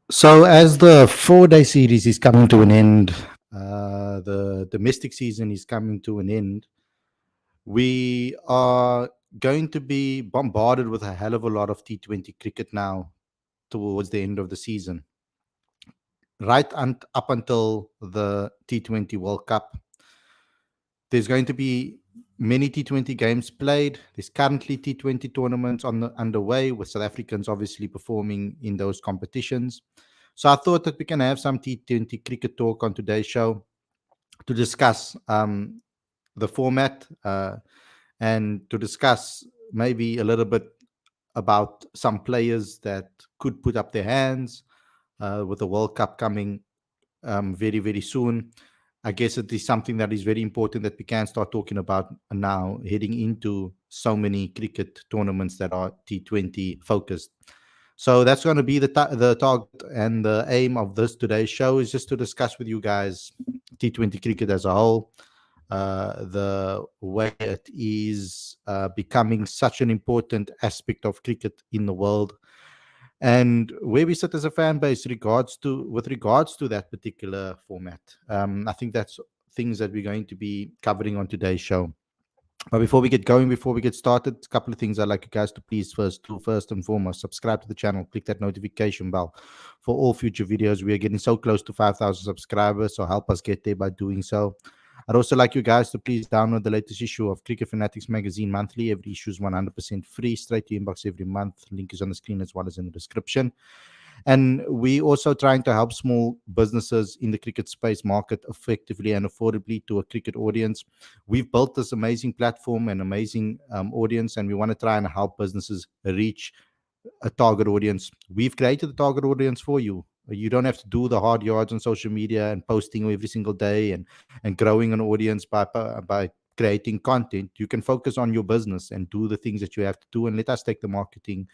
So, as the 4-day series is coming to an end, the domestic season is coming to an end, we are going to be bombarded with a hell of a lot of T20 cricket now towards the end of the season. Up until the T20 World Cup, there's going to be many T20 games played. There's currently T20 tournaments underway, with South Africans obviously performing in those competitions. So I thought that we can have some T20 cricket talk on today's show to discuss the format and to discuss maybe a little bit about some players that could put up their hands with the World Cup coming very, very soon. I guess it is something that is very important that we can start talking about now, heading into so many cricket tournaments that are T20 focused. So that's going to be the target and the aim of this today's show is just to discuss with you guys T20 cricket as a whole, the way it is becoming such an important aspect of cricket in the world, and where we sit as a fan base with regards to that particular format. I think that's things that we're going to be covering on today's show. But before we get started, a couple of things I'd like you guys to please first and foremost, subscribe to the channel, click that notification bell for all future videos. We are getting so close to 5,000 subscribers, so help us get there by doing so. I'd also like you guys to please download the latest issue of Cricket Fanatics magazine monthly. Every issue is 100% free, straight to your inbox every month. Link is on the screen as well as in the description. And we also trying to help small businesses in the cricket space market effectively and affordably to a cricket audience. We've built this amazing platform and amazing audience, and we want to try and help businesses reach a target audience. We've created the target audience for you. You don't have to do the hard yards on social media and posting every single day and growing an audience by creating content. You can focus on your business and do the things that you have to do, and let us take the marketing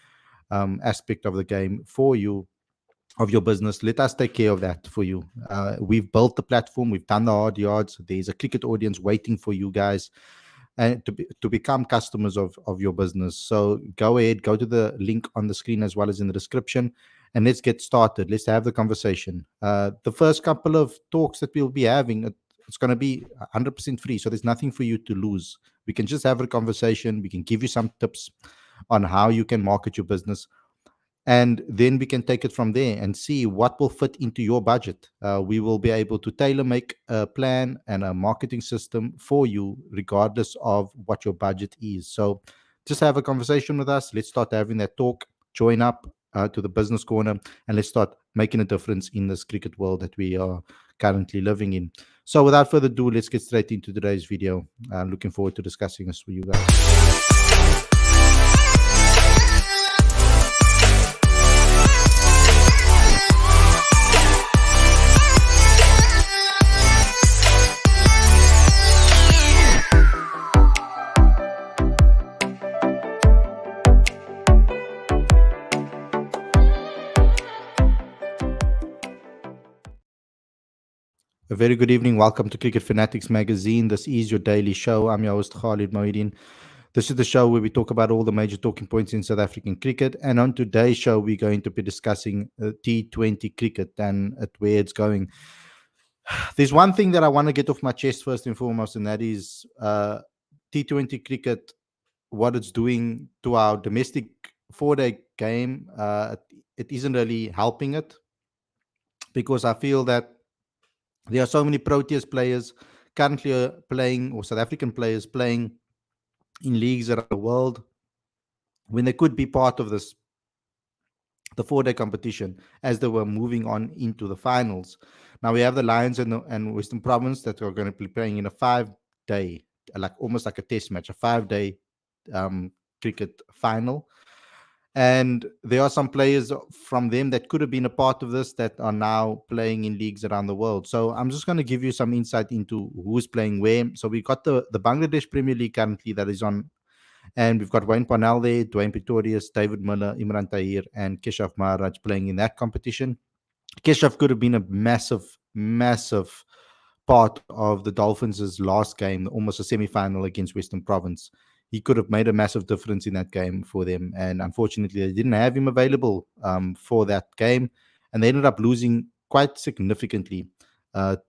aspect of the game for you, of your business. Let us take care of that for you. We've built the platform, we've done the hard yards. There's a cricket audience waiting for you guys and to become customers of your business. So go ahead, go to the link on the screen as well as in the description, and let's get started. Let's have the conversation. The first couple of talks that we'll be having, it's going to be 100% free, so there's nothing for you to lose. We can just have a conversation. We can give you some tips on how you can market your business, and then we can take it from there and see what will fit into your budget. We will be able to tailor make a plan and a marketing system for you regardless of what your budget is. So just have a conversation with us. Let's start having that talk. Join up to the business corner, and let's start making a difference in this cricket world that we are currently living in. So without further ado, let's get straight into today's video. I'm looking forward to discussing this with you guys. A very good evening. Welcome to Cricket Fanatics magazine. This is your daily show. I'm your host, Khalid Mohideen. This is the show where we talk about all the major talking points in South African cricket. And on today's show, we're going to be discussing T20 cricket and where it's going. There's one thing that I want to get off my chest first and foremost, and that is T20 cricket, what it's doing to our domestic 4-day game. It isn't really helping it, because I feel that there are so many Proteas players currently playing, or South African players playing in leagues around the world, when they could be part of the 4-day competition as they were moving on into the finals. Now we have the Lions and Western Province that are going to be playing in a 5-day, almost like a test match, a 5-day cricket final. And there are some players from them that could have been a part of this that are now playing in leagues around the world. So I'm just going to give you some insight into who's playing where. So we've got the Bangladesh Premier League currently that is on, and we've got Wayne Parnell there, Dwayne Pretorius, David Miller, Imran Tahir, and Keshav Maharaj playing in that competition. Keshav could have been a massive part of the Dolphins' last game, almost a semi-final against Western Province. He could have made a massive difference in that game for them. And unfortunately, they didn't have him available for that game. and they ended up losing quite significantly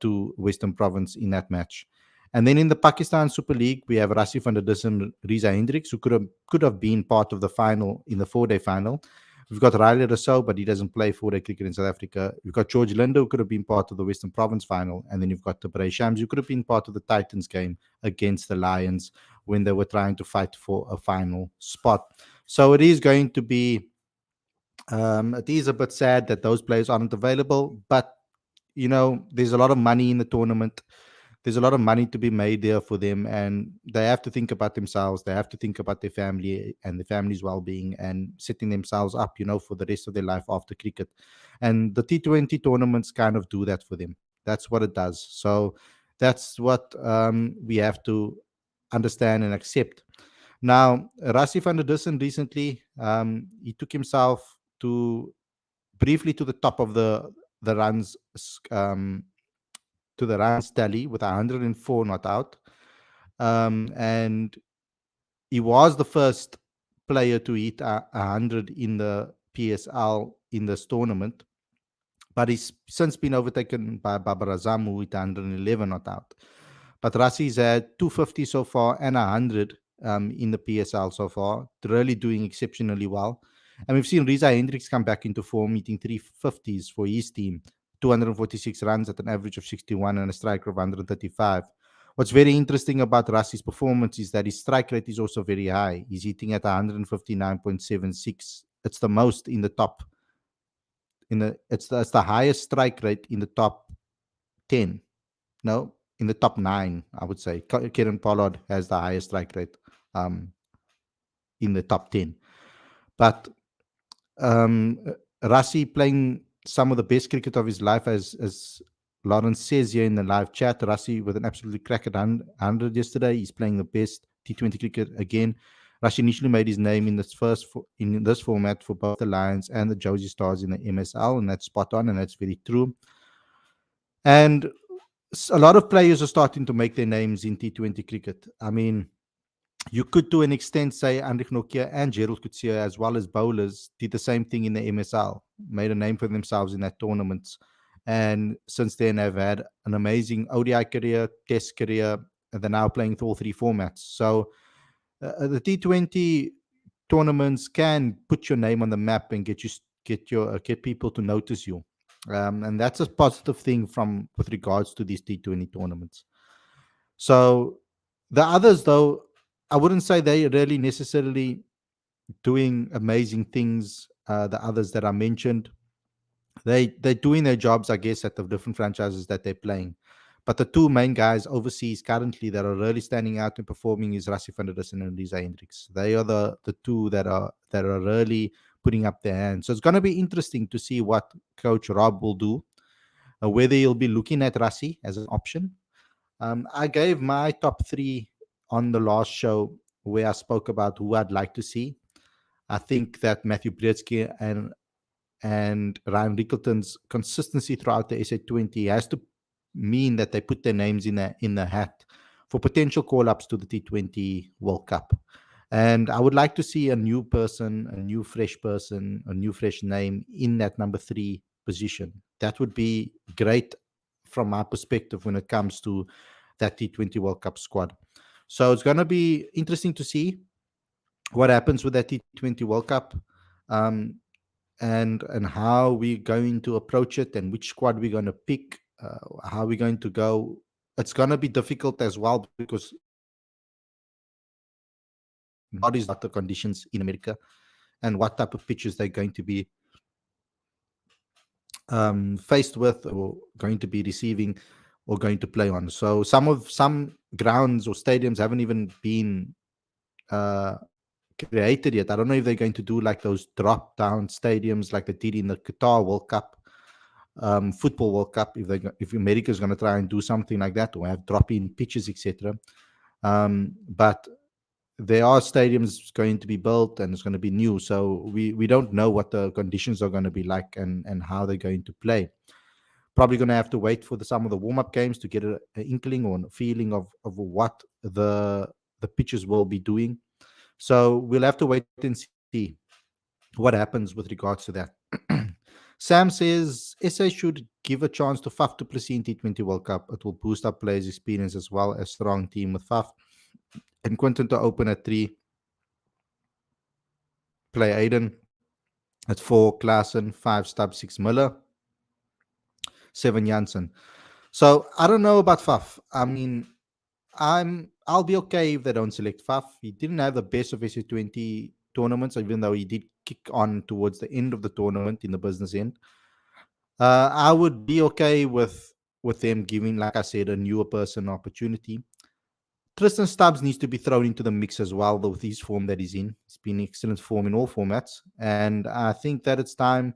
to Western Province in that match. And then in the Pakistan Super League, we have Rassie van der Dussen, Riza Hendricks, who could have been part of the final in the 4-day final. We've got Riley Rousseau, but he doesn't play 4-day cricket in South Africa. We've got George Linder, who could have been part of the Western Province final. And then you've got Tabray Shams, who could have been part of the Titans game against the Lions when they were trying to fight for a final spot. So it is going to be, it is a bit sad that those players aren't available, but there's a lot of money in the tournament. There's a lot of money to be made there for them, and they have to think about themselves. They have to think about their family and their family's well-being and setting themselves up, for the rest of their life after cricket. And the T20 tournaments kind of do that for them. That's what it does. So that's what we have to understand and accept. Now, Rassie van der Dussen recently, he took himself to briefly to the top of the runs um, to the runs tally with 104 not out. And he was the first player to hit 100 in the PSL in this tournament, but he's since been overtaken by Babar Azam, who hit 111 not out. But Rassie's had 250 so far and 100 in the PSL so far, really doing exceptionally well. And we've seen Riza Hendricks come back into form, hitting 350s for his team, 246 runs at an average of 61 and a strike rate of 135. What's very interesting about Rassie's performance is that his strike rate is also very high. He's hitting at 159.76. It's the most in the top. It's the highest strike rate in the top 10. No, in the top 9, I would say. Kieran Pollard has the highest strike rate in the top 10. But Rassie playing some of the best cricket of his life, as Lawrence says here in the live chat. Rassie with an absolutely crack at 100 yesterday. He's playing the best T20 cricket again. Rassie initially made his name in this format for both the Lions and the Josie Stars in the MSL, and that's spot on, and that's very true. And a lot of players are starting to make their names in T20 cricket. I mean, you could, to an extent, say Andrik Nokia and Gerald Coetzee, as well as bowlers, did the same thing in the MSL, made a name for themselves in that tournament. And since then, have had an amazing ODI career, Test career, and they're now playing all three formats. So the T20 tournaments can put your name on the map and get people to notice you. And that's a positive thing with regards to these T20 tournaments. So the others, though, I wouldn't say they really necessarily doing amazing things. The others that I mentioned, they're doing their jobs, I guess, at the different franchises that they're playing. But the two main guys overseas currently that are really standing out and performing is Rassie van der Dussen and Riza Hendricks. They are the two that are really putting up their hands. So it's going to be interesting to see what Coach Rob will do, whether he'll be looking at Rassie as an option. I gave my top 3 on the last show where I spoke about who I'd like to see. I think that Matthew Brzezinski and Ryan Rickleton's consistency throughout the SA20 has to mean that they put their names in the hat for potential call-ups to the T20 World Cup. And I would like to see a new person, a new fresh person, a new fresh name in that number 3 position. That would be great from my perspective when it comes to that T20 World Cup squad. So it's going to be interesting to see what happens with that T20 World Cup, and how we're going to approach it, and which squad we're going to pick, how we're going to go. It's going to be difficult as well because what is the conditions in America and what type of pitches they're going to be faced with or going to be receiving or going to play on. So some grounds or stadiums haven't even been created yet. I don't know if they're going to do like those drop down stadiums like they did in the Qatar World Cup, football World Cup. If America is going to try and do something like that or have drop in pitches, etc. But there are stadiums going to be built and it's going to be new, so we don't know what the conditions are going to be like and how they're going to play. Probably going to have to wait for some of the warm-up games to get an inkling or a feeling of what the pitches will be doing. So we'll have to wait and see what happens with regards to that. Sam says SA should give a chance to Faf to Plessis in T20 World Cup. It will boost up players' experience as well as strong team with Faf. And Quinton to open at 3, play Aiden at 4, Klaassen, 5, Stubb, 6, Miller, 7, Janssen. So I don't know about Faf. I mean, I'll be okay if they don't select Faf. He didn't have the best of SA20 tournaments, even though he did kick on towards the end of the tournament in the business end. I would be okay with them giving, like I said, a newer person opportunity. Tristan Stubbs needs to be thrown into the mix as well, though, with his form that he's in. He's been in excellent form in all formats. And I think that it's time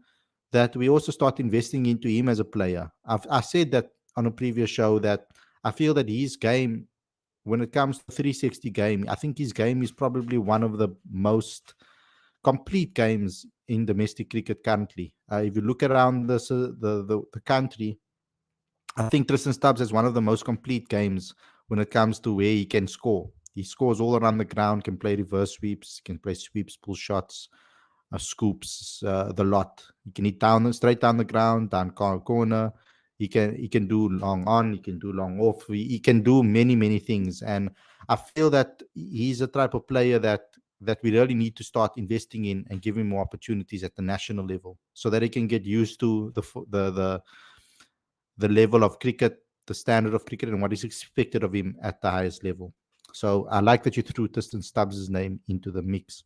that we also start investing into him as a player. I said that on a previous show that I feel that his game, when it comes to 360 game, I think his game is probably one of the most complete games in domestic cricket currently. If you look around the country, I think Tristan Stubbs has one of the most complete games when it comes to where he can score. He scores all around the ground, can play reverse sweeps, can play sweeps, pull shots, scoops, the lot. He can hit down straight down the ground, down corner. He can do long on, he can do long off. He can do many things, and I feel that he's a type of player that we really need to start investing in and give him more opportunities at the national level, so that he can get used to the level of cricket, the standard of cricket, and what is expected of him at the highest level. So I like that you threw Tristan Stubbs' name into the mix.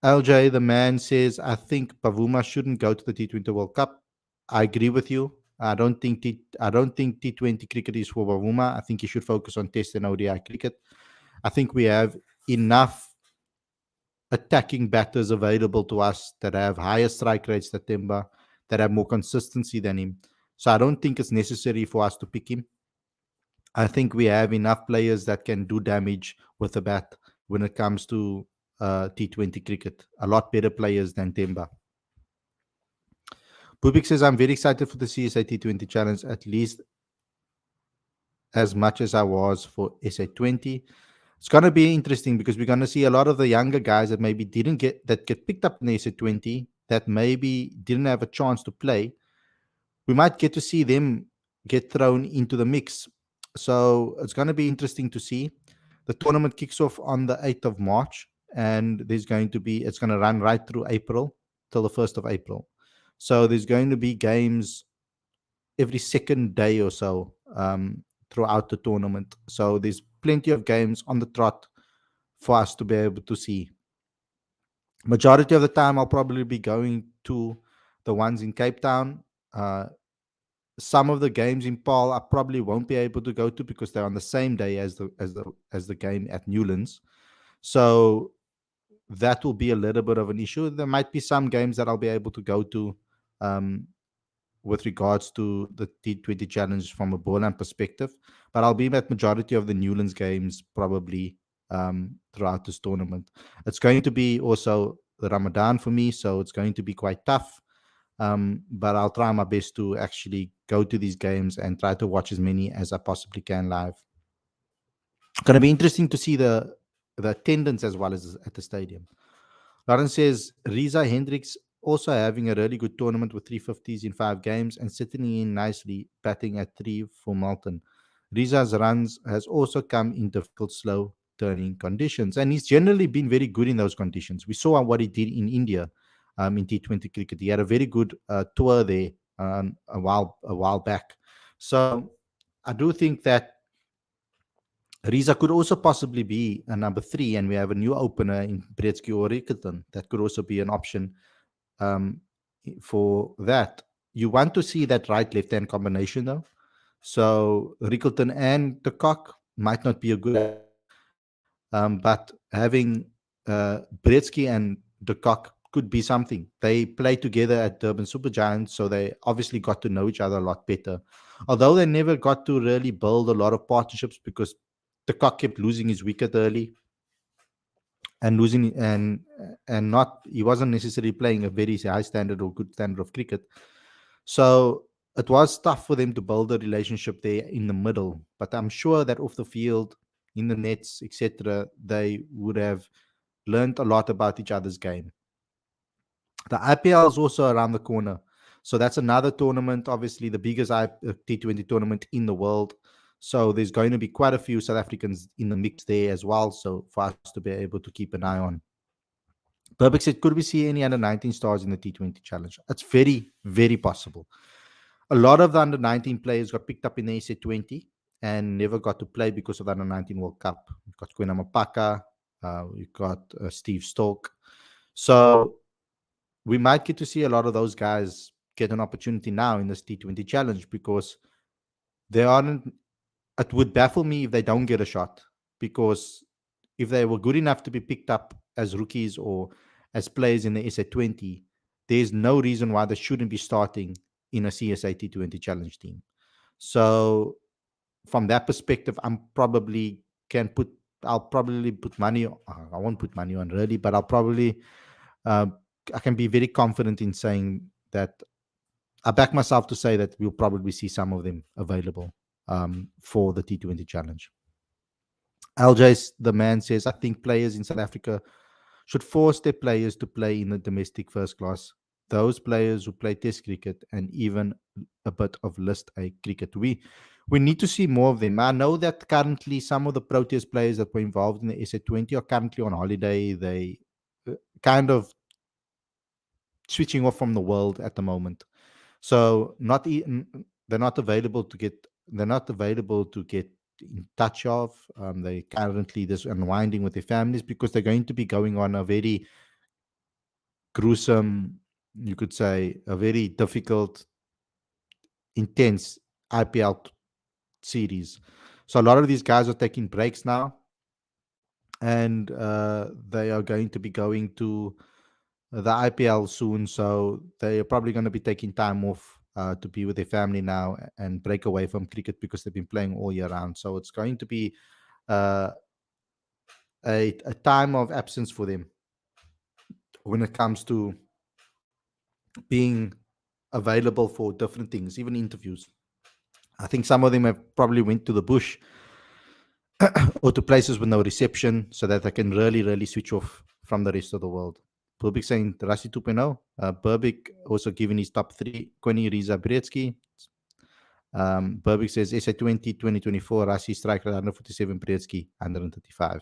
LJ, the man, says, I think Pavuma shouldn't go to the T20 World Cup. I agree with you. I don't think T20 cricket is for Pavuma. I think he should focus on Test and ODI cricket. I think we have enough attacking batters available to us that have higher strike rates than Temba, that have more consistency than him. So I don't think it's necessary for us to pick him. I think we have enough players that can do damage with the bat when it comes to T20 cricket. A lot better players than Temba. Bubik says, I'm very excited for the CSA T20 challenge, at least as much as I was for SA20. It's going to be interesting because we're going to see a lot of the younger guys that maybe didn't get picked up in the SA20, that maybe didn't have a chance to play. We might get to see them get thrown into the mix. So it's going to be interesting to see. The tournament kicks off on the 8th of March, and it's going to run right through April till the 1st of April. So there's going to be games every second day or so throughout the tournament. So there's plenty of games on the trot for us to be able to see. Majority of the time, I'll probably be going to the ones in Cape Town. Some of the games in Paarl I probably won't be able to go to because they're on the same day as the game at Newlands. So that will be a little bit of an issue. There might be some games that I'll be able to go to with regards to the T20 challenge from a Boland perspective, but I'll be at majority of the Newlands games probably throughout this tournament. It's going to be also the Ramadan for me, so it's going to be quite tough. But I'll try my best to actually go to these games and try to watch as many as I possibly can live. Going to be interesting to see the attendance as well as at the stadium. Lawrence says Riza Hendricks also having a really good tournament with 350s in 5 games and sitting in nicely, batting at 3 for Malton. Riza's runs has also come in difficult, slow turning conditions, and he's generally been very good in those conditions. We saw what he did in India in T20 cricket. He had a very good tour there a while back. So I do think that Riza could also possibly be a number 3, and we have a new opener in Bretsky or Rickerton. That could also be an option for that. You want to see that right-left hand combination though. So Rickerton and the Cock might not be a good, but having Bretsky and the Cock could be something. They play together at Durban Super Giants, so they obviously got to know each other a lot better. Although they never got to really build a lot of partnerships because the Cock kept losing his wicket early and not he wasn't necessarily playing a very high standard or good standard of cricket. So it was tough for them to build a relationship there in the middle. But I'm sure that off the field, in the nets, etc., they would have learned a lot about each other's game. The IPL is also around the corner. So that's another tournament, obviously the biggest T20 tournament in the world. So there's going to be quite a few South Africans in the mix there as well. So for us to be able to keep an eye on. Burbick said, could we see any under 19 stars in the T20 challenge? That's very, very possible. A lot of the under 19 players got picked up in the SA20 and never got to play because of the under 19 World Cup. You've got Kwena Mapaka, you've got Steve Stolk. So we might get to see a lot of those guys get an opportunity now in this T20 challenge because they aren't. It would baffle me if they don't get a shot, because if they were good enough to be picked up as rookies or as players in the SA20, there's no reason why they shouldn't be starting in a CSA T20 challenge team. So from that perspective, I'll probably put money. I won't put money on really, but uh, I can be very confident in saying that I back myself to say that we'll probably see some of them available for the T20 challenge. LJ, the man, says, I think players in South Africa should force their players to play in the domestic first class. Those players who play Test cricket and even a bit of List A cricket. We need to see more of them. I know that currently some of the Proteas players that were involved in the SA20 are currently on holiday. They kind of switching off from the world at the moment. So they're not available to get. They're not available to get in touch of. They currently just unwinding with their families because they're going to be going on a very gruesome, you could say, a very difficult, intense IPL series. So a lot of these guys are taking breaks now, and they are going to be going to the IPL soon. So they are probably going to be taking time off to be with their family now and break away from cricket because they've been playing all year round. So it's going to be uh, a time of absence for them when it comes to being available for different things, even interviews. I think some of them have probably went to the bush or to places with no reception so that they can really, really switch off from the rest of the world. Burbick saying Rasi 2.0. Burbick also given his top three, Connie Riza Bretsky. Burbick says SA20 2024, Rasi striker 147, Bretsky 135.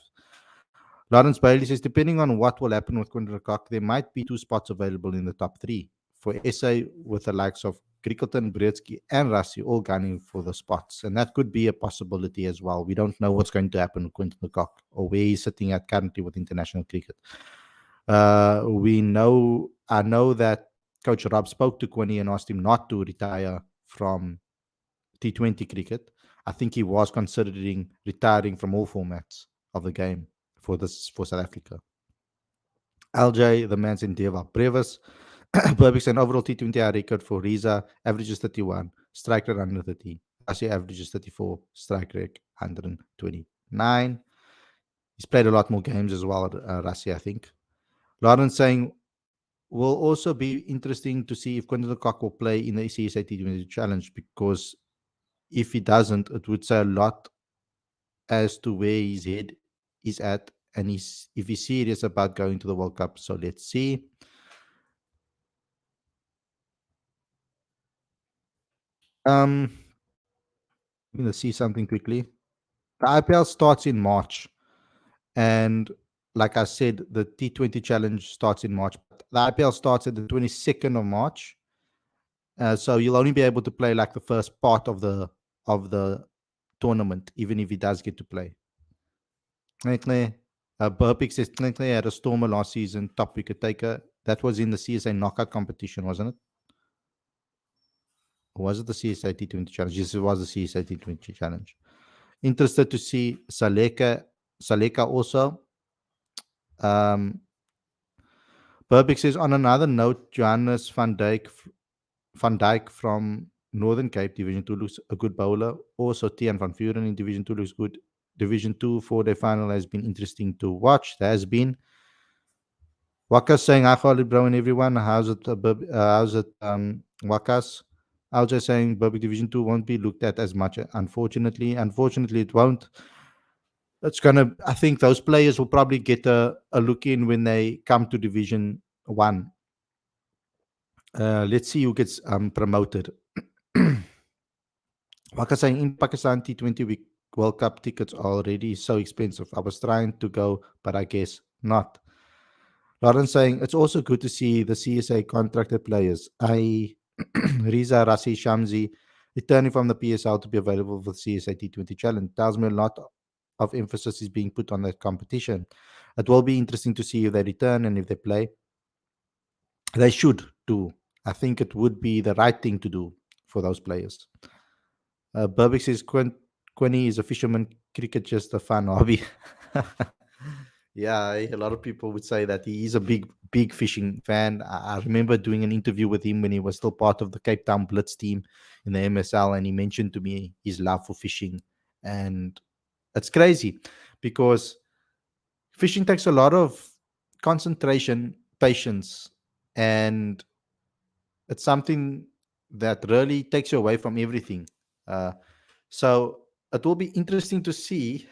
Lawrence Bailey says, depending on what will happen with Quinton Cock, there might be two spots available in the top three. For SA, with the likes of Crickleton, Bretsky, and Rassi all gunning for the spots. And that could be a possibility as well. We don't know what's going to happen with Quinton Cock or where he's sitting at currently with international cricket. I know that Coach Rob spoke to Quinny and asked him not to retire from T20 cricket. I think he was considering retiring from all formats of the game for South Africa. LJ, the man's endeavor. Brevis, Burbick's an overall T20 record for Riza, averages 31, strike rate 130. Rassi averages 34, strike rate 129. He's played a lot more games as well, Rassi, I think. Lawrence saying, will also be interesting to see if Quinton Cock will play in the CSA T20 challenge, because if he doesn't, it would say a lot as to where his head is at and if he's serious about going to the World Cup. So let's see. I'm going to see something quickly. The IPL starts in March, and like I said, the T20 challenge starts in March. The IPL starts at the 22nd of March, so you'll only be able to play like the first part of the tournament, even if he does get to play. Burpick says Klinkler had a stormer last season, top wicket taker. That was in the CSA knockout competition, wasn't it? Or was it the CSA T20 challenge? Yes, it was the CSA T20 challenge. Interested to see Saleka also. Burbick says, on another note, Johannes van Dijk from Northern Cape Division 2 looks a good bowler. Also, Tian van Vuren in Division 2 looks good. Division 2 4-day final has been interesting to watch. There has been. Wakas saying, hi, Khalid, bro, and everyone. How's it, Wakas? I was just saying, Burbick Division 2 won't be looked at as much, unfortunately. Unfortunately, it won't. I think those players will probably get a look in when they come to Division 1. Let's see who gets promoted. Pakistan in Pakistan T20 World Cup tickets are already so expensive. I was trying to go, but I guess not. Lauren saying it's also good to see the CSA contracted players. Riza Rasi Shamsi returning from the PSL to be available for the CSA T20 challenge tells me a lot of emphasis is being put on that competition. It will be interesting to see if they return and if they play. They should do. I think it would be the right thing to do for those players. Burbick says Quinny is a fisherman, cricket just a fun hobby. Yeah, a lot of people would say that he is a big fishing fan. I remember doing an interview with him when he was still part of the Cape Town Blitz team in the MSL, and he mentioned to me his love for fishing. And it's crazy because fishing takes a lot of concentration, patience, and it's something that really takes you away from everything. Uh, so it will be interesting to see.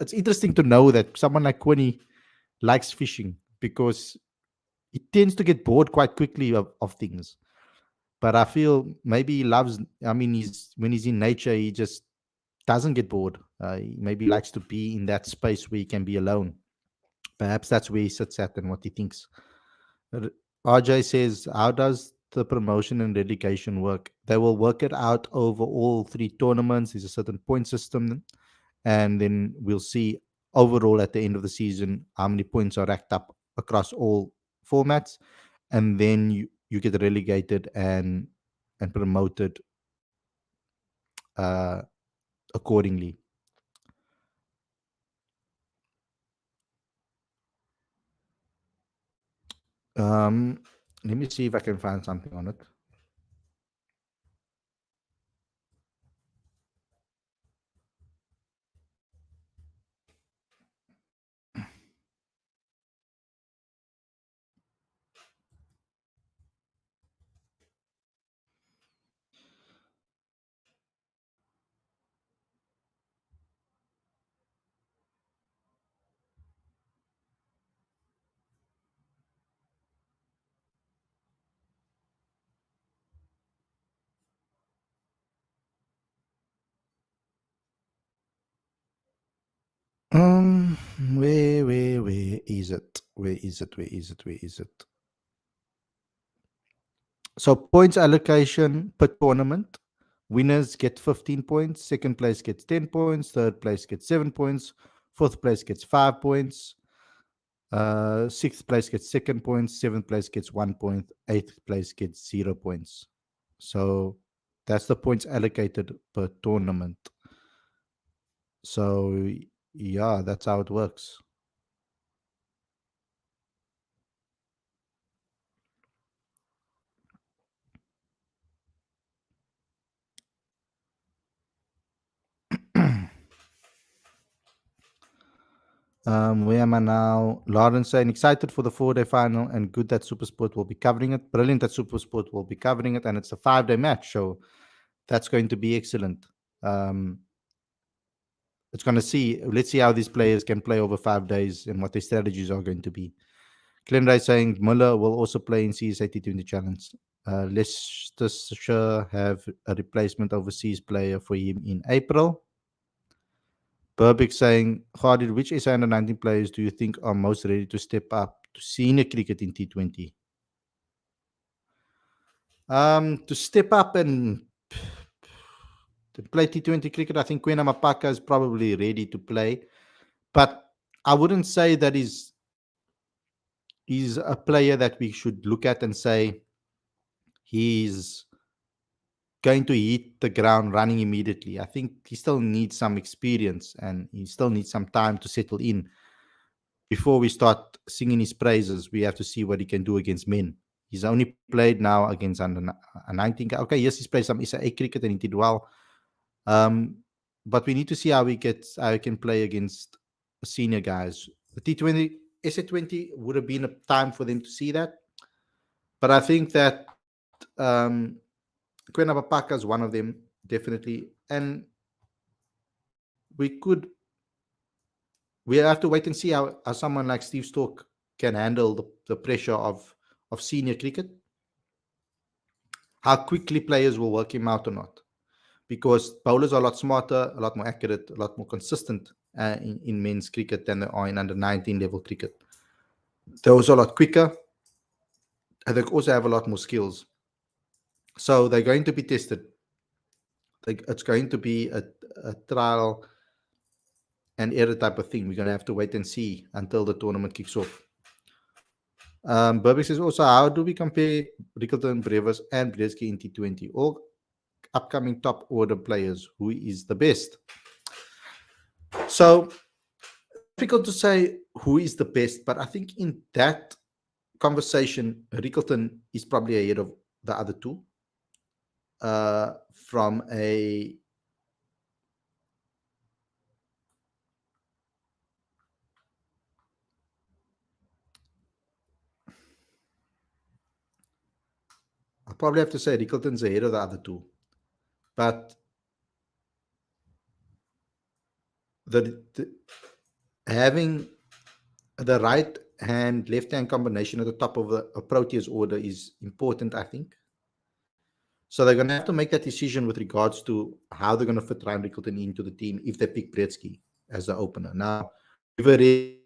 It's interesting to know that someone like Quinny likes fishing because he tends to get bored quite quickly of things. But I feel maybe he loves. I mean, he's when he's in nature, he just doesn't get bored. He maybe likes to be in that space where he can be alone. Perhaps that's where he sits at and what he thinks. RJ says, how does the promotion and relegation work? They will work it out over all three tournaments. There's a certain point system, and then we'll see overall at the end of the season how many points are racked up across all formats, and then you get relegated and promoted uh, accordingly. Um, Let me see if I can find something on it. Um, where is it? Where is it? Where is it? Where is it? So points allocation per tournament. Winners get 15 points. Second place gets 10 points. Third place gets 7 points. Fourth place gets 5 points. Sixth place gets second points. Seventh place gets 1 point. Eighth place gets 0 points. So that's the points allocated per tournament. So yeah, that's how it works. Where am I now? Lawrence saying excited for the 4-day final and good that Supersport will be covering it. Brilliant that Supersport will be covering it, and it's a 5-day match, so that's going to be excellent. Um, it's going to see. Let's see how these players can play over 5 days and what their strategies are going to be. Glenn Ray saying Muller will also play in CSA T20 Challenge. Leicestershire have a replacement overseas player for him in April. Burbick saying, Khalid, which SA under 19 players do you think are most ready to step up to senior cricket in T20? To step up and to play T20 cricket, I think Kwena Mapaka is probably ready to play. But I wouldn't say that he's a player that we should look at and say he's going to hit the ground running immediately. I think he still needs some experience and he still needs some time to settle in. Before we start singing his praises, we have to see what he can do against men. He's only played now against under 19. Okay, yes, he's played some SA cricket and he did well. But we need to see how he can play against senior guys. The T20, SA20 would have been a time for them to see that. But I think that Kwena Papaka is one of them, definitely. And we could we have to wait and see how someone like Steve Stork can handle the pressure of senior cricket. how quickly players will work him out or not. Because bowlers are a lot smarter, a lot more accurate, a lot more consistent in men's cricket than they are in under 19 level cricket. They're also a lot quicker, and they also have a lot more skills. So they're going to be tested. It's going to be a trial and error type of thing. We're going to have to wait and see until the tournament kicks off. Burbick says also, how do we compare Rickleton, Brevers, and Brzezinski in T20? All upcoming top order players. Who is the best? So, difficult to say who is the best, but I think in that conversation, Rickleton is probably ahead of the other two. From a I'll probably have to say Rickleton's ahead of the other two. But the having the right hand, left hand combination at the top of a Proteas order is important, I think. So they're going to have to make that decision with regards to how they're going to fit Ryan Rickleton into the team if they pick Brzezinski as the opener. Now, we've already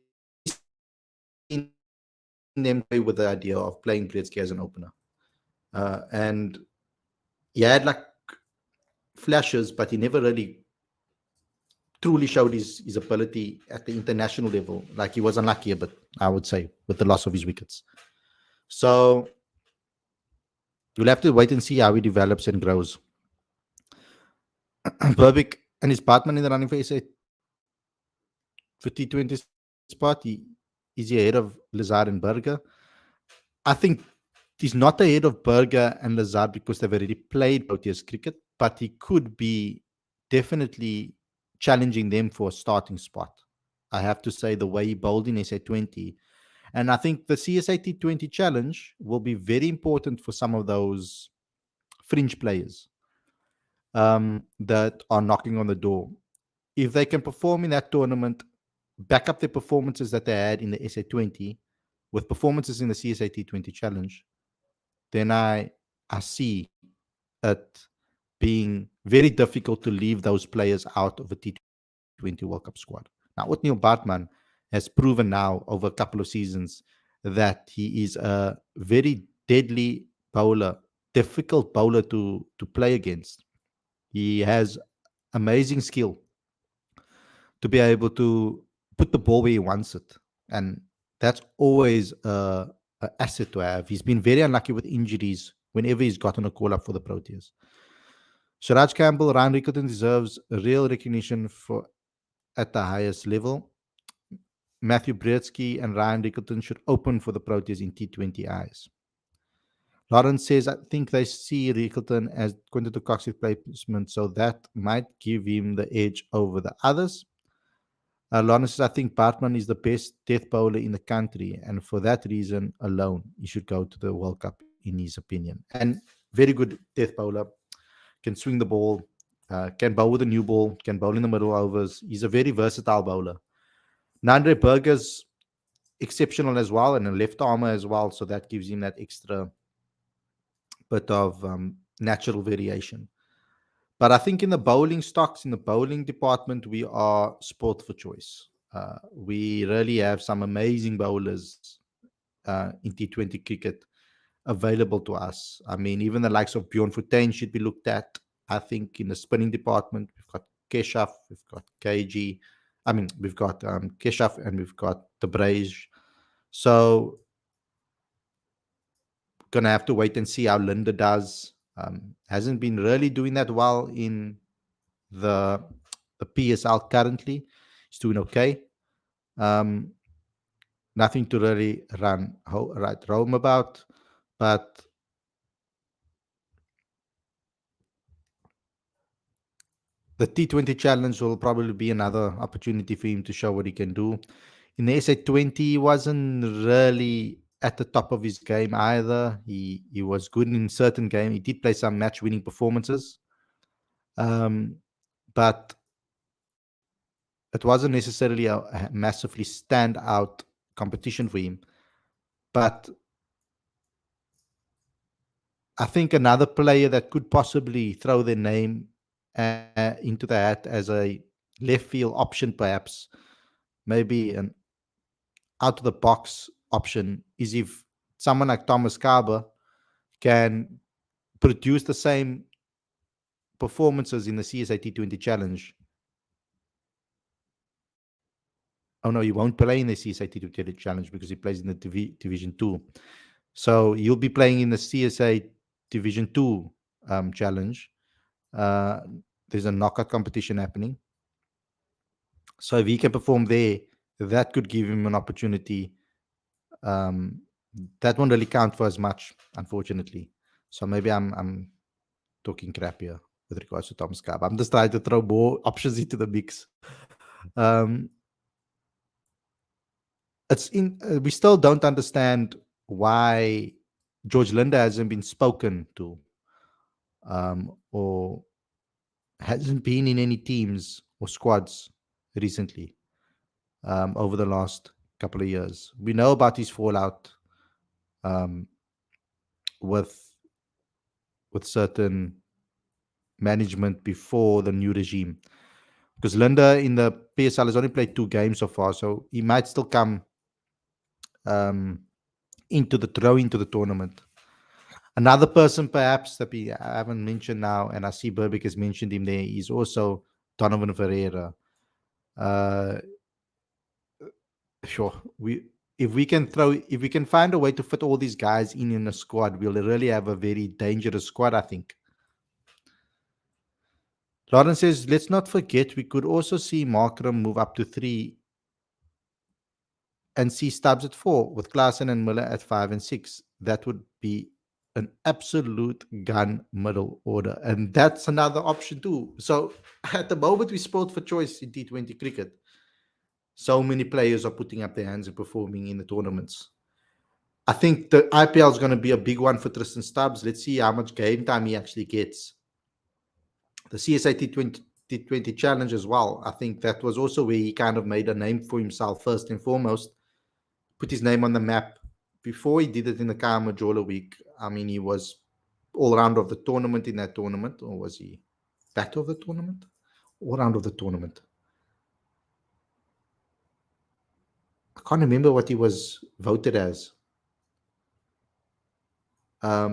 seen them play with the idea of playing Brzezinski as an opener. And he had like flashes, but he never really truly showed his ability at the international level. Like he was unlucky a bit, I would say, with the loss of his wickets. So you'll have to wait and see how he develops and grows. Burbick and his Batman in the running for SA for T20 spot. Is he ahead of Lazard and Berger? I think he's not ahead of Berger and Lazard because they've already played Proteas cricket, but he could be definitely challenging them for a starting spot. I have to say the way he bowled in SA20. And I think the CSA T20 challenge will be very important for some of those fringe players that are knocking on the door. If they can perform in that tournament, back up the performances that they had in the SA20 with performances in the CSA T20 challenge, then I see it being very difficult to leave those players out of the T20 World Cup squad. Now, Otniel Bartman has proven now over a couple of seasons that he is a very deadly bowler, difficult bowler to play against. He has amazing skill to be able to put the ball where he wants it. And that's always an asset to have. He's been very unlucky with injuries whenever he's gotten a call up for the Proteas. Siraj Campbell, Ryan Rickleton deserves real recognition for at the highest level. Matthew Brzezinski and Ryan Rickleton should open for the Proteas in T20 eyes. Lawrence says, I think they see Rickleton as Quinton de Kock's replacement, so that might give him the edge over the others. Lawrence says, I think Bartman is the best death bowler in the country, and for that reason alone, he should go to the World Cup, in his opinion. And very good death bowler, can swing the ball, can bowl with a new ball, can bowl in the middle overs. He's a very versatile bowler. Nandre Berger's exceptional as well, and a left armer as well, so that gives him that extra bit of natural variation. But I think in the bowling stocks, in the bowling department, we are sport for choice. We really have some amazing bowlers in T20 cricket available to us. I mean, even the likes of Bjorn Fortuin should be looked at. I think in the spinning department, we've got Keshav, we've got KG. I mean, we've got Keshav and we've got the Brage. So, gonna have to wait and see how Linda does. Hasn't been really doing that well in the PSL currently. He's doing okay. Nothing to really write home about, but the T20 challenge will probably be another opportunity for him to show what he can do. In the SA20, he wasn't really at the top of his game either. He was good in certain games. He did play some match-winning performances, but it wasn't necessarily a massively stand-out competition for him. But I think another player that could possibly throw their name into the hat as a left field option, perhaps, maybe an out of the box option, is if someone like Thomas Carber can produce the same performances in the CSA T20 Challenge. Oh no, he won't play in the CSA T20 Challenge because he plays in the Division 2. So he'll be playing in the CSA Division 2 challenge. Uh, there's a knockout competition happening. So if he can perform there, that could give him an opportunity. Um, that won't really count for as much, unfortunately. So maybe I'm talking crap here with regards to Thomas Carb. I'm just trying to throw more options into the mix. Um, we still don't understand why George Linda hasn't been spoken to, or hasn't been in any teams or squads recently, over the last couple of years. We know about his fallout um, with certain management before the new regime, because Linda in the PSL has only played 2 games so far, so he might still come um, into the tournament. Another person, perhaps, that we haven't mentioned now, and I see Burbick has mentioned him there, is also Donovan Ferreira. Uh, sure, if we can find a way to fit all these guys in a squad, we'll really have a very dangerous squad, I think. Lawrence says, let's not forget we could also see Markram move up to 3 and see Stubbs at 4 with Klaassen and Miller at 5 and 6. That would be an absolute gun middle order. And that's another option too. So at the moment, we sport for choice in T20 cricket. So many players are putting up their hands and performing in the tournaments. I think the IPL is going to be a big one for Tristan Stubbs. Let's see how much game time he actually gets. The CSA T20 Challenge as well. I think that was also where he kind of made a name for himself first and foremost. Put his name on the map. Before he did it in the Kaya Majola week, I mean, he was all round of the tournament in that tournament, or was he batter of the tournament? All round of the tournament. I can't remember what he was voted as. I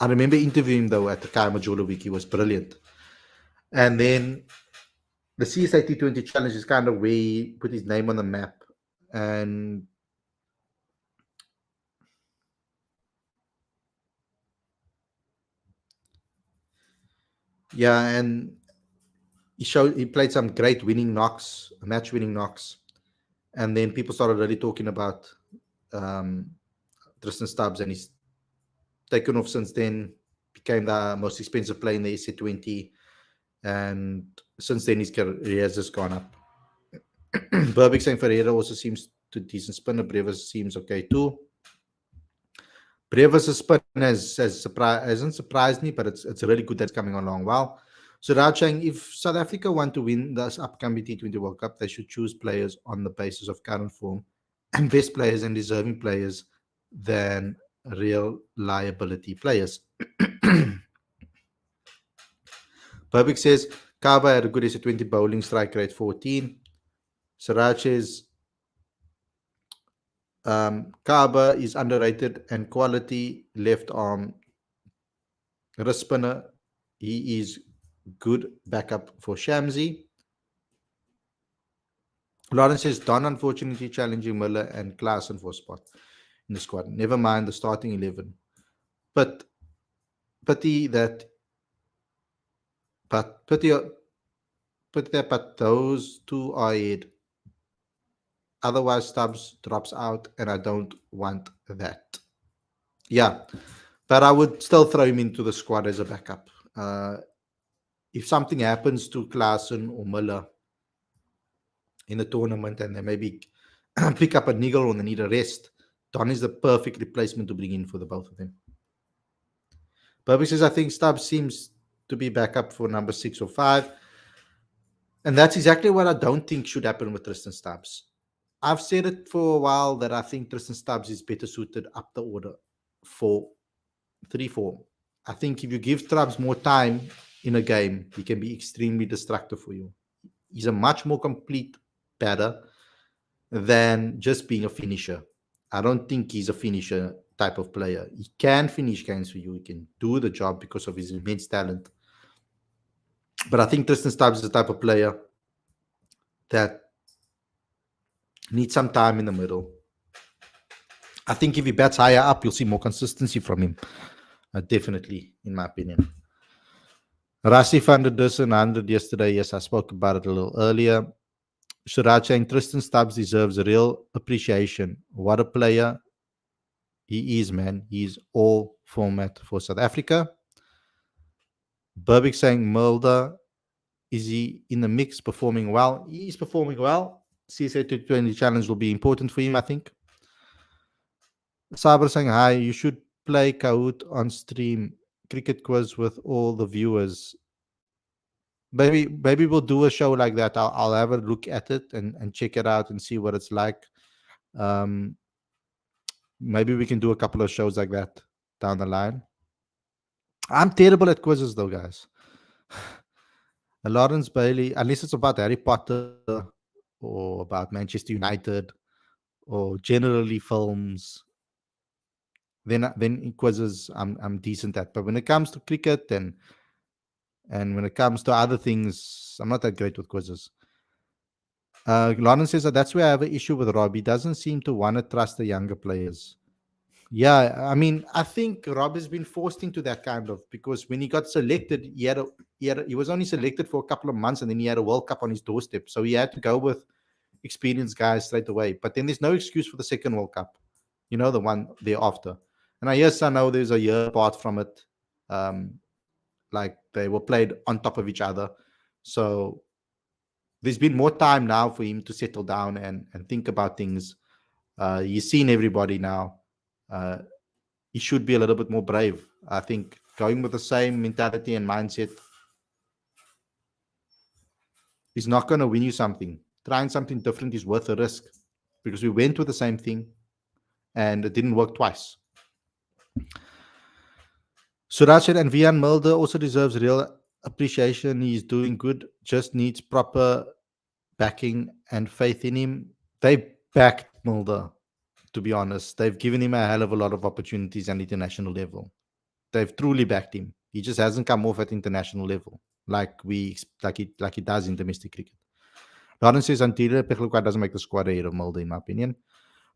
remember interviewing him though at the Kaya Majola week. He was brilliant. And then the CSA T20 Challenge is kind of where he put his name on the map. And yeah, and he played some great winning knocks, match winning knocks. And then people started really talking about Tristan Stubbs, and he's taken off since then, became the most expensive player in the SC20, and since then his career has just gone up. Burbick saying Ferreira also seems to decent spinner. Brevis seems okay too. Brevis' spin hasn't surprised me, but it's really good that's coming along well. So Raj saying, if South Africa want to win this upcoming T20 World Cup, they should choose players on the basis of current form and best players and deserving players than real liability players. Burbick says, Kaba had a good SC20 bowling strike rate 14. Siraj says, Kaba is underrated and quality left arm wrist spinner. He is good backup for Shamsi. Lawrence says, Don unfortunately challenging Miller and Klaassen for a spot in the squad. Never mind the starting 11. But pity that those two are ahead. Otherwise, Stubbs drops out, and I don't want that. Yeah, but I would still throw him into the squad as a backup. If something happens to Klaassen or Miller in the tournament and they maybe pick up a niggle or they need a rest, Don is the perfect replacement to bring in for the both of them. Burby says, I think Stubbs seems to be backup for number 6 or 5. And that's exactly what I don't think should happen with Tristan Stubbs. I've said it for a while that I think Tristan Stubbs is better suited up the order for 3-4. I think if you give Stubbs more time in a game, he can be extremely destructive for you. He's a much more complete batter than just being a finisher. I don't think he's a finisher type of player. He can finish games for you. He can do the job because of his immense talent. But I think Tristan Stubbs is the type of player that needs some time in the middle. I think if he bats higher up, you'll see more consistency from him. Definitely, in my opinion. Rassi van der Dussen 100 yesterday. Yes, I spoke about it a little earlier. Shiracha and Tristan Stubbs deserves a real appreciation. What a player he is, man. He's all format for South Africa. Burbick saying Mulder, is he in the mix performing well? He's performing well. CSA 20 challenge will be important for him, I think. Saber saying hi, you should play Kahoot on stream cricket quiz with all the viewers. Maybe we'll do a show like that. I'll have a look at it and check it out and see what it's like. Maybe we can do a couple of shows like that down the line. I'm terrible at quizzes though, guys. Lawrence Bailey, unless it's about Harry Potter or about Manchester United or generally films, then in quizzes I'm decent at. But when it comes to cricket and when it comes to other things, I'm not that great with quizzes. Lawrence says that's where I have an issue with Rob. He doesn't seem to want to trust the younger players. Yeah, I mean, I think Rob has been forced into that kind of, because when he got selected, he was only selected for a couple of months, and then he had a World Cup on his doorstep, so he had to go with experienced guys straight away. But then there's no excuse for the second World Cup, the one thereafter. And yes, I know there's a year apart from it, like they were played on top of each other, so there's been more time now for him to settle down and think about things. He's seen everybody now. He should be a little bit more brave. I think going with the same mentality and mindset is not going to win you something. Trying something different is worth a risk, because we went with the same thing and it didn't work twice. Suraj and Vian Mulder also deserves real appreciation. He's doing good, just needs proper backing and faith in him. They backed Mulder, to be honest. They've given him a hell of a lot of opportunities at international level. They've truly backed him. He just hasn't come off at international level like he does in domestic cricket. Lawrence says Antira Pechelquat doesn't make the squad ahead of Mulder, in my opinion.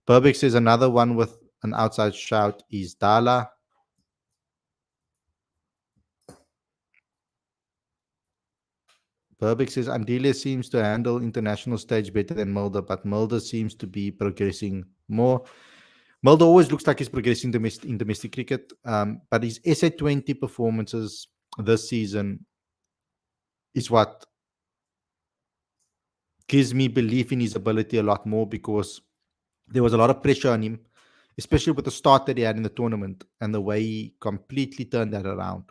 Burbick says another one with an outside shout is Dala. Burbick says Andile seems to handle international stage better than Mulder, but Mulder seems to be progressing more. Mulder always looks like he's progressing in domestic cricket, but his SA20 performances this season is what gives me belief in his ability a lot more, because there was a lot of pressure on him, especially with the start that he had in the tournament and the way he completely turned that around.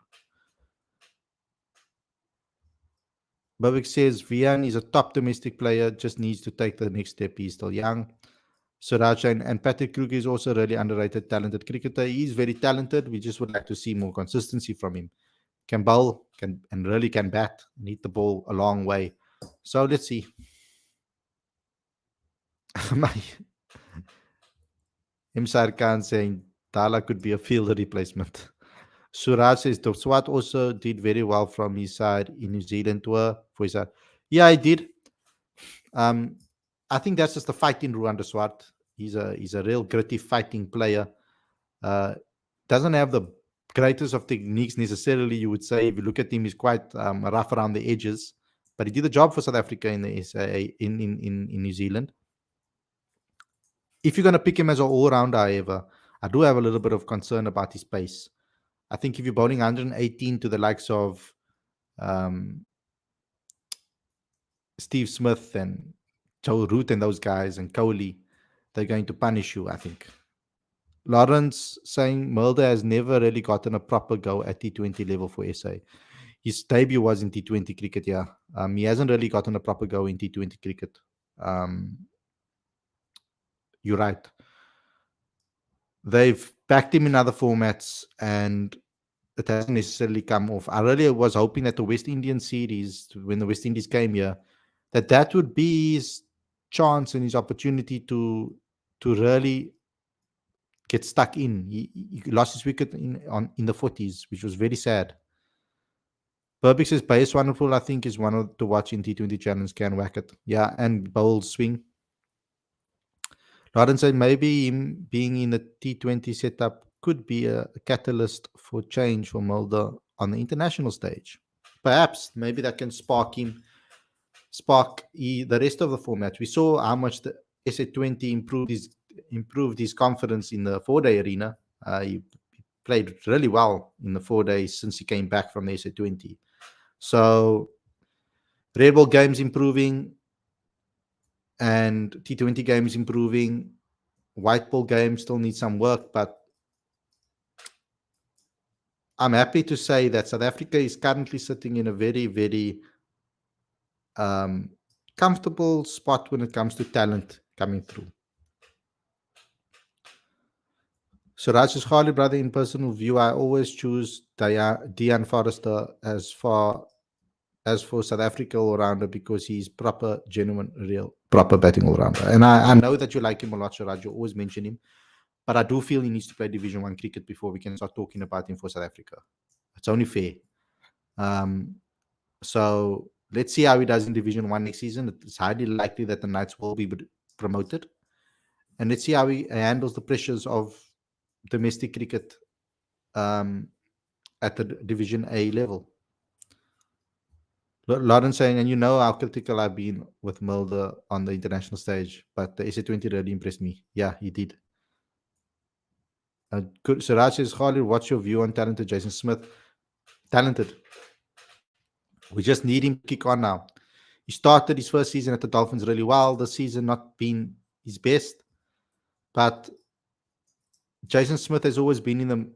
Babik says Vian is a top domestic player, just needs to take the next step. He's still young. Suraj and Patrick Kruger is also a really underrated, talented cricketer. He's very talented. We just would like to see more consistency from him. Can bowl, and really can bat, and hit the ball a long way. So let's see. Imsar Khan saying Dala could be a fielder replacement. Suraj says the Swat also did very well from his side in New Zealand tour for his side. Yeah, I did. I think that's just the fight in Rwanda Swat. He's a real gritty fighting player. Doesn't have the greatest of techniques necessarily, you would say. If you look at him, he's quite rough around the edges. But he did the job for South Africa in the in New Zealand. If you're going to pick him as an all-rounder, however, I do have a little bit of concern about his pace. I think if you're bowling 118 to the likes of Steve Smith and Joe Root and those guys and Kohli, they're going to punish you, I think. Lawrence saying Mulder has never really gotten a proper go at T20 level for SA. His debut was in T20 cricket, yeah. He hasn't really gotten a proper go in T20 cricket. you're right. They've backed him in other formats, and it hasn't necessarily come off. I really was hoping that the West Indian series, when the West Indies came here, that would be his chance and his opportunity to really get stuck in. He lost his wicket in the 40s, which was very sad. Burbick says Bayes Wonderful, I think, is one of to watch in T20 Challenge. Can whack it. Yeah, and bowl swing. Lauren said maybe him being in the T20 setup could be a catalyst for change for Mulder on the international stage. Perhaps, maybe that can the rest of the format. We saw how much the SA20 improved his confidence in the 4-day arena. He played really well in the 4 days since he came back from the SA20. So red ball games improving and T20 games improving. White ball game still needs some work, but I'm happy to say that South Africa is currently sitting in a very, very comfortable spot when it comes to talent coming through. So Raj's Khalid, brother, in personal view, I always choose Dean Forrester as for South Africa all-rounder because he's proper, genuine, real, proper batting all-rounder. And I know that you like him a lot, Siraj. You always mention him. But I do feel he needs to play Division 1 cricket before we can start talking about him for South Africa. It's only fair. So let's see how he does in Division 1 next season. It's highly likely that the Knights will be promoted. And let's see how he handles the pressures of domestic cricket at the Division A level. Lauren saying, and you know how critical I've been with Mulder on the international stage, but the SA20 really impressed me. Yeah, he did. Good. Siraj says, Khalid, what's your view on talented Jason Smith? Talented. We just need him to kick on now. He started his first season at the Dolphins really well. This season not been his best, but Jason Smith has always been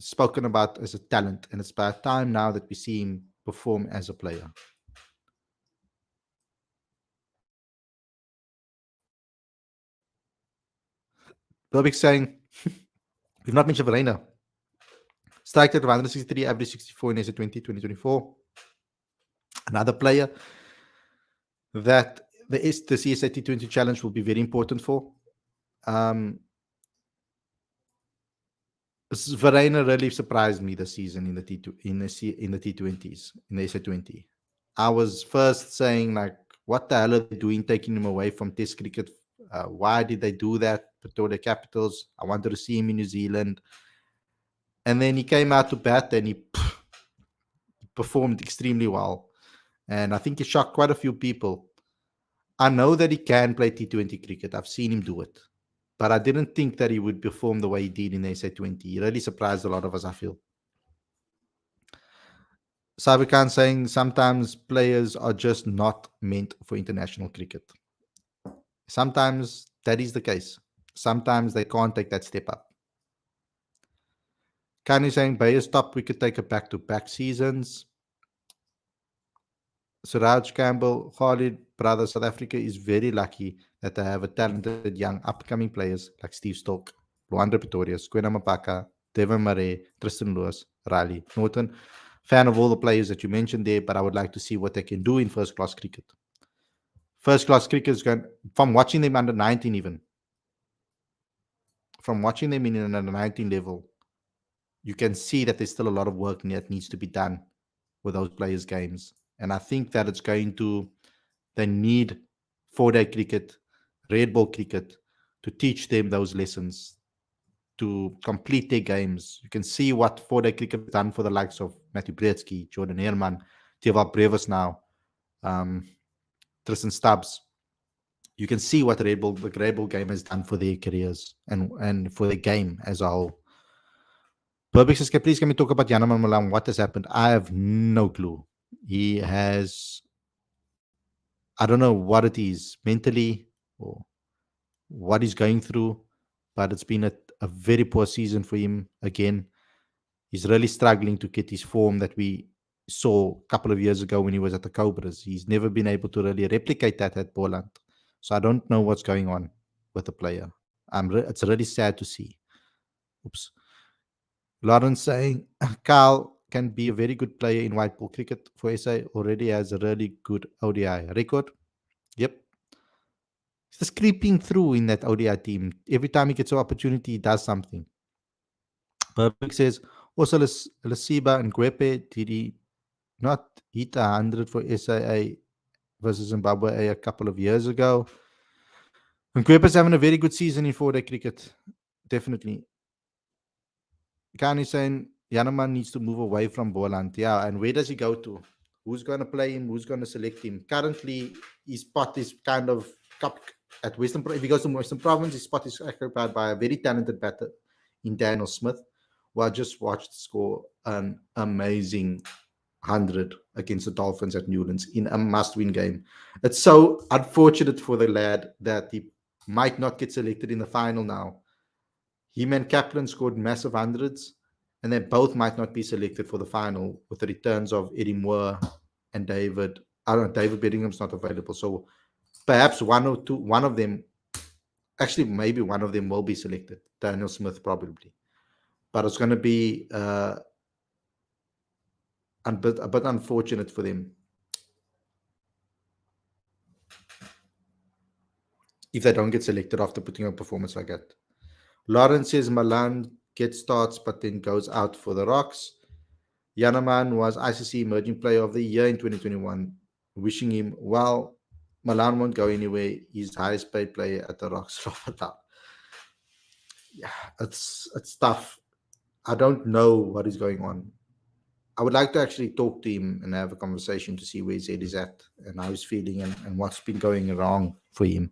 spoken about as a talent, and it's about time now that we see him perform as a player. Burbick saying, we've not mentioned Verena. Strike at 163, average 64 in SA20 2024. Another player that the CSA T20 challenge will be very important for. Verena really surprised me this season in the T20s, in the SA20. I was first saying, like, what the hell are they doing taking him away from Test cricket? Why did they do that? Pretoria Capitals. I wanted to see him in New Zealand. And then he came out to bat and he performed extremely well. And I think he shocked quite a few people. I know that he can play T20 cricket. I've seen him do it. But I didn't think that he would perform the way he did in the SA20. He really surprised a lot of us, I feel. Sabikan saying sometimes players are just not meant for international cricket. Sometimes that is the case. Sometimes they can't take that step up. Kanye saying Bayer's top, we could take a back-to-back seasons. Siraj Campbell, Khalid, brother, South Africa is very lucky that they have a talented young upcoming players like Steve Stokes, Luandre Pretorius, Kwena Mapaka, Devon Murray, Tristan Lewis, Riley Norton. Fan of all the players that you mentioned there, but I would like to see what they can do in first-class cricket. First-class cricket is going, from watching them under 19 even, from watching them in an under 19 level, you can see that there's still a lot of work that needs to be done with those players' games. And I think that they need 4-day cricket, red ball cricket, to teach them those lessons, to complete their games. You can see what 4-day cricket has done for the likes of Matthew Brzezinski, Jordan Herman, Teva Brevis now, Tristan Stubbs. You can see what the red ball game has done for their careers and for their game as a whole. Burbick says, please can we talk about Yanaman Malam? What has happened? I have no clue. He has, I don't know what it is mentally or what he's going through, but it's been a very poor season for him again. He's really struggling to get his form that we saw a couple of years ago when he was at the Cobras. He's never been able to really replicate that at Boland. So I don't know what's going on with the player. It's really sad to see. Oops. Lawrence saying Carl can be a very good player in white ball cricket for SA. Already has a really good ODI record. Yep. He's just creeping through in that ODI team. Every time he gets an opportunity, he does something. Perfect says also Lasiba and Guepe, did he not hit 100 for SAA versus Zimbabwe a couple of years ago? And Guepe's having a very good season in 4-day cricket. Definitely. Khan is saying Yanaman needs to move away from Boland. Yeah, and where does he go to? Who's going to play him? Who's going to select him? Currently, his spot is kind of cupped at Western. If he goes to Western Province, his spot is occupied by a very talented batter in Daniel Smith, who I just watched score an amazing 100 against the Dolphins at Newlands in a must-win game. It's so unfortunate for the lad that he might not get selected in the final now. Him and Kaplan scored massive hundreds, and they both might not be selected for the final with the returns of Eddie Moore and David. I don't know, David Beddingham's not available. So perhaps one of them, actually maybe one of them will be selected. Daniel Smith probably. But it's going to be a bit unfortunate for them if they don't get selected after putting a performance like that. Lawrence says Malan gets starts but then goes out for the Rocks. Yanaman was ICC Emerging Player of the Year in 2021. Wishing him well. Malan won't go anywhere. He's the highest paid player at the Rocks. Yeah, it's tough. I don't know what is going on. I would like to actually talk to him and have a conversation to see where his head is at and how he's feeling and what's been going wrong for him.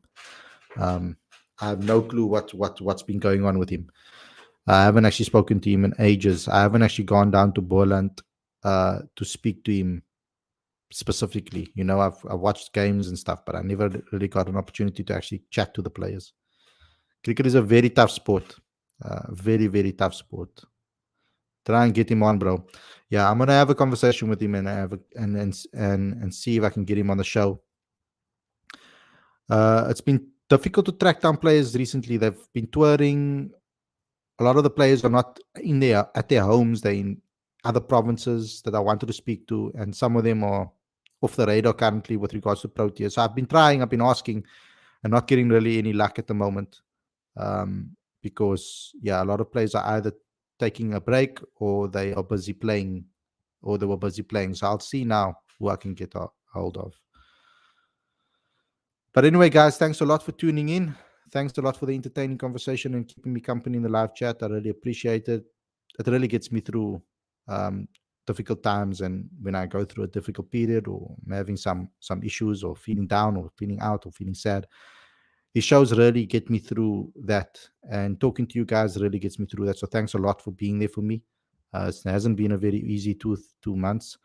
I have no clue what's been going on with him. I haven't actually spoken to him in ages. I haven't actually gone down to Boland to speak to him specifically. You know, I've watched games and stuff, but I never really got an opportunity to actually chat to the players. Cricket is a very tough sport. Very, very tough sport. Try and get him on, bro. Yeah, I'm gonna have a conversation with him and see if I can get him on the show. It's been difficult to track down players recently. They've been touring. A lot of the players are not at their homes. They're in other provinces that I wanted to speak to, and some of them are off the radar currently with regards to Proteas. So I've been asking, and not getting really any luck at the moment, because a lot of players are either taking a break or they are busy playing, or they were busy playing. So I'll see now who I can get a hold of. But anyway, guys, thanks a lot for tuning in. Thanks a lot for the entertaining conversation and keeping me company in the live chat. I really appreciate it. It really gets me through difficult times, and when I go through a difficult period or I'm having some issues or feeling down or feeling out or feeling sad, these shows really get me through that, and talking to you guys really gets me through that. So thanks a lot for being there for me. It hasn't been a very easy two months.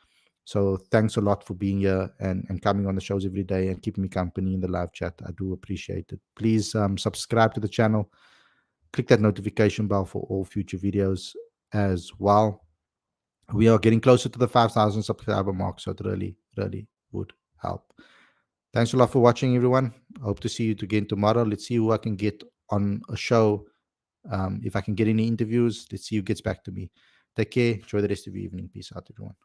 So thanks a lot for being here and coming on the shows every day and keeping me company in the live chat. I do appreciate it. Please subscribe to the channel. Click that notification bell for all future videos as well. We are getting closer to the 5,000 subscriber mark, so it really, really would help. Thanks a lot for watching, everyone. I hope to see you again tomorrow. Let's see who I can get on a show. If I can get any interviews, let's see who gets back to me. Take care. Enjoy the rest of your evening. Peace out, everyone.